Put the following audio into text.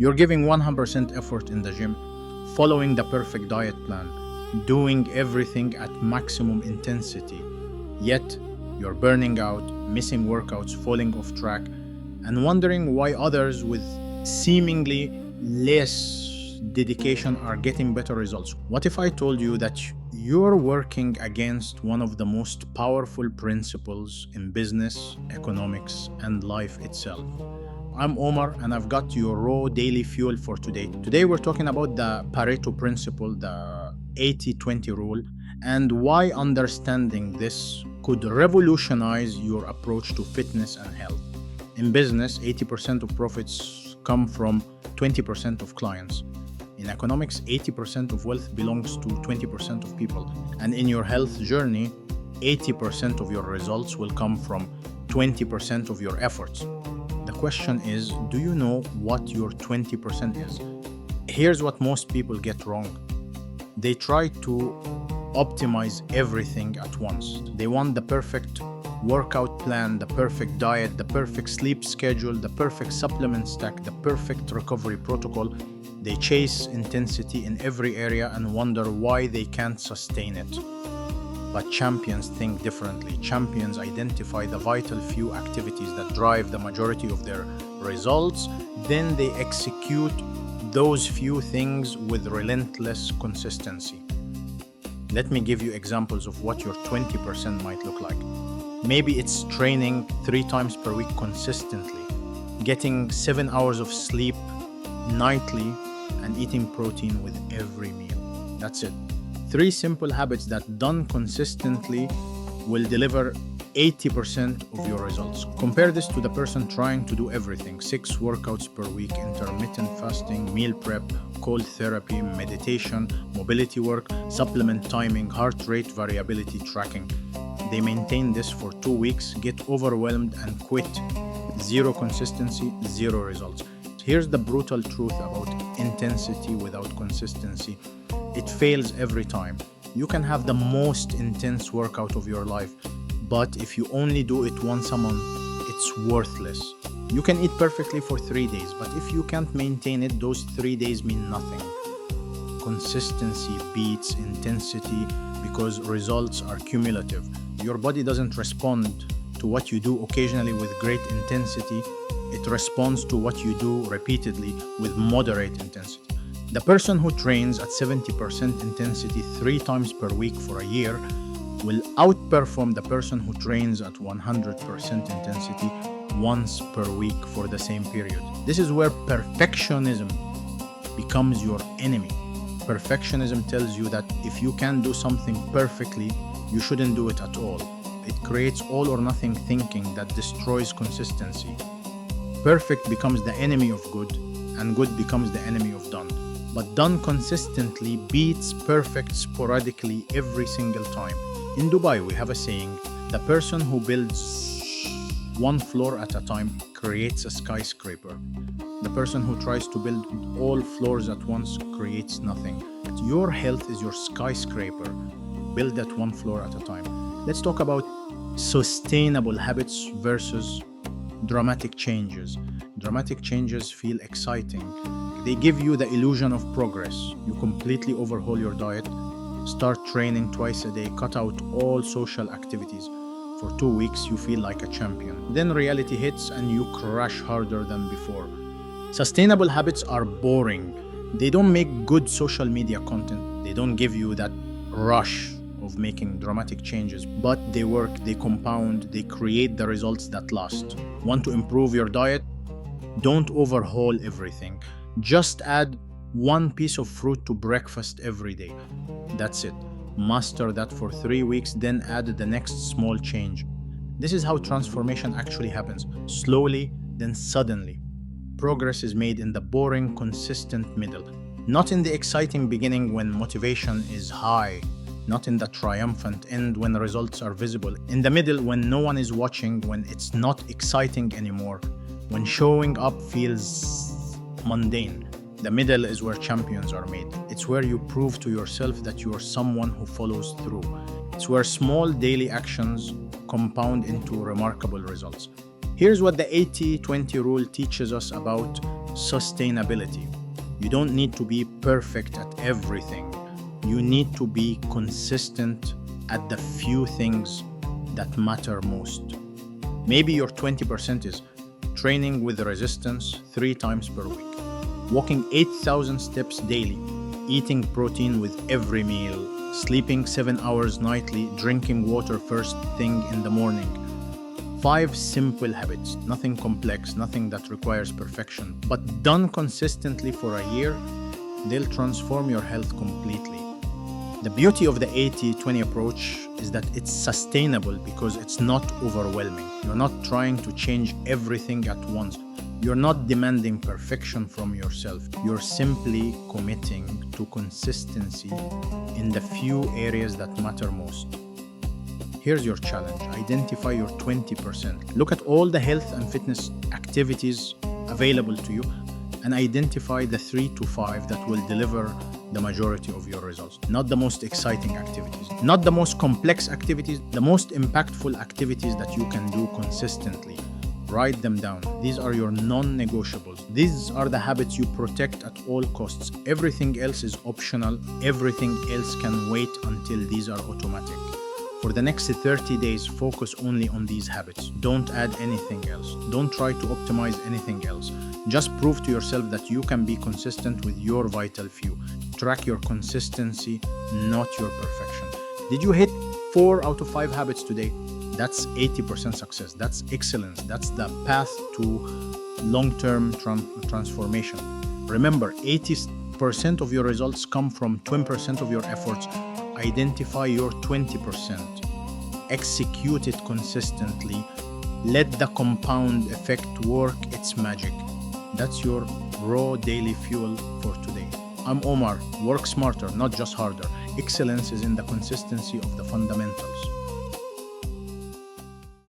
You're giving 100% effort in the gym, following the perfect diet plan, doing everything at maximum intensity. Yet, you're burning out, missing workouts, falling off track, and wondering why others with seemingly less dedication are getting better results. What if I told you that you're working against one of the most powerful principles in business, economics, and life itself? I'm Omar, and I've got your raw daily fuel for today. Today, we're talking about the Pareto Principle, the 80-20 rule, and why understanding this could revolutionize your approach to fitness and health. In business, 80% of profits come from 20% of clients. In economics, 80% of wealth belongs to 20% of people. And in your health journey, 80% of your results will come from 20% of your efforts. The question is, do you know what your 20% is? Here's what most people get wrong. They try to optimize everything at once. They want the perfect workout plan, the perfect diet, the perfect sleep schedule, the perfect supplement stack, the perfect recovery protocol. They chase intensity in every area and wonder why they can't sustain it. But champions think differently. Champions identify the vital few activities that drive the majority of their results. Then they execute those few things with relentless consistency. Let me give you examples of what your 20% might look like. Maybe it's training 3 times per week consistently, getting 7 hours of sleep nightly, and eating protein with every meal. That's it. 3 simple habits that done consistently will deliver 80% of your results. Compare this to the person trying to do everything: 6 workouts per week, intermittent fasting, meal prep, cold therapy, meditation, mobility work, supplement timing, heart rate variability tracking. They maintain this for 2 weeks, get overwhelmed and quit. 0 consistency, 0 results. Here's the brutal truth about intensity without consistency. It fails every time. You can have the most intense workout of your life, but if you only do it once a month, it's worthless. You can eat perfectly for 3 days, but if you can't maintain it, those 3 days mean nothing. Consistency beats intensity because results are cumulative. Your body doesn't respond to what you do occasionally with great intensity. It responds to what you do repeatedly with moderate intensity. The person who trains at 70% intensity 3 times per week for a year will outperform the person who trains at 100% intensity once per week for the same period. This is where perfectionism becomes your enemy. Perfectionism tells you that if you can't do something perfectly, you shouldn't do it at all. It creates all or nothing thinking that destroys consistency. Perfect becomes the enemy of good, and good becomes the enemy of done. But done consistently beats perfect sporadically every single time. In Dubai, we have a saying: the person who builds 1 floor at a time creates a skyscraper. The person who tries to build all floors at once creates nothing. Your health is your skyscraper. Build that 1 floor at a time. Let's talk about sustainable habits versus dramatic changes. Dramatic changes feel exciting. They give you the illusion of progress. You completely overhaul your diet, start training twice a day, cut out all social activities. For 2 weeks, you feel like a champion. Then reality hits and you crash harder than before. Sustainable habits are boring. They don't make good social media content. They don't give you that rush of making dramatic changes, but they work, they compound, they create the results that last. Want to improve your diet? Don't overhaul everything. Just add 1 piece of fruit to breakfast every day. That's it. Master that for 3 weeks, then add the next small change. This is how transformation actually happens. Slowly, then suddenly. Progress is made in the boring, consistent middle. Not in the exciting beginning when motivation is high. Not in the triumphant end when results are visible. In the middle when no one is watching, when it's not exciting anymore. When showing up feels mundane. The middle is where champions are made. It's where you prove to yourself that you are someone who follows through. It's where small daily actions compound into remarkable results. Here's what the 80-20 rule teaches us about sustainability. You don't need to be perfect at everything. You need to be consistent at the few things that matter most. Maybe your 20% is training with resistance 3 times per week, walking 8,000 steps daily, eating protein with every meal, sleeping 7 hours nightly, drinking water first thing in the morning. 5 simple habits, nothing complex, nothing that requires perfection, but done consistently for a year, they'll transform your health completely. The beauty of the 80-20 approach is that it's sustainable because it's not overwhelming. You're not trying to change everything at once. You're not demanding perfection from yourself. You're simply committing to consistency in the few areas that matter most. Here's your challenge. Identify your 20%. Look at all the health and fitness activities available to you and identify the 3 to 5 that will deliver the majority of your results. Not the most exciting activities, not the most complex activities, the most impactful activities that you can do consistently. Write them down. These are your non-negotiables. These are the habits you protect at all costs. Everything else is optional. Everything else can wait until these are automatic. For the next 30 days, focus only on these habits. Don't add anything else. Don't try to optimize anything else. Just prove to yourself that you can be consistent with your vital few. Track your consistency, not your perfection. Did you hit 4 out of 5 habits today? That's 80% success. That's excellence. That's the path to long-term transformation. Remember, 80% of your results come from 20% of your efforts. Identify your 20%. Execute it consistently. Let the compound effect work its magic. That's your raw daily fuel for today. I'm Omar. Work smarter, not just harder. Excellence is in the consistency of the fundamentals.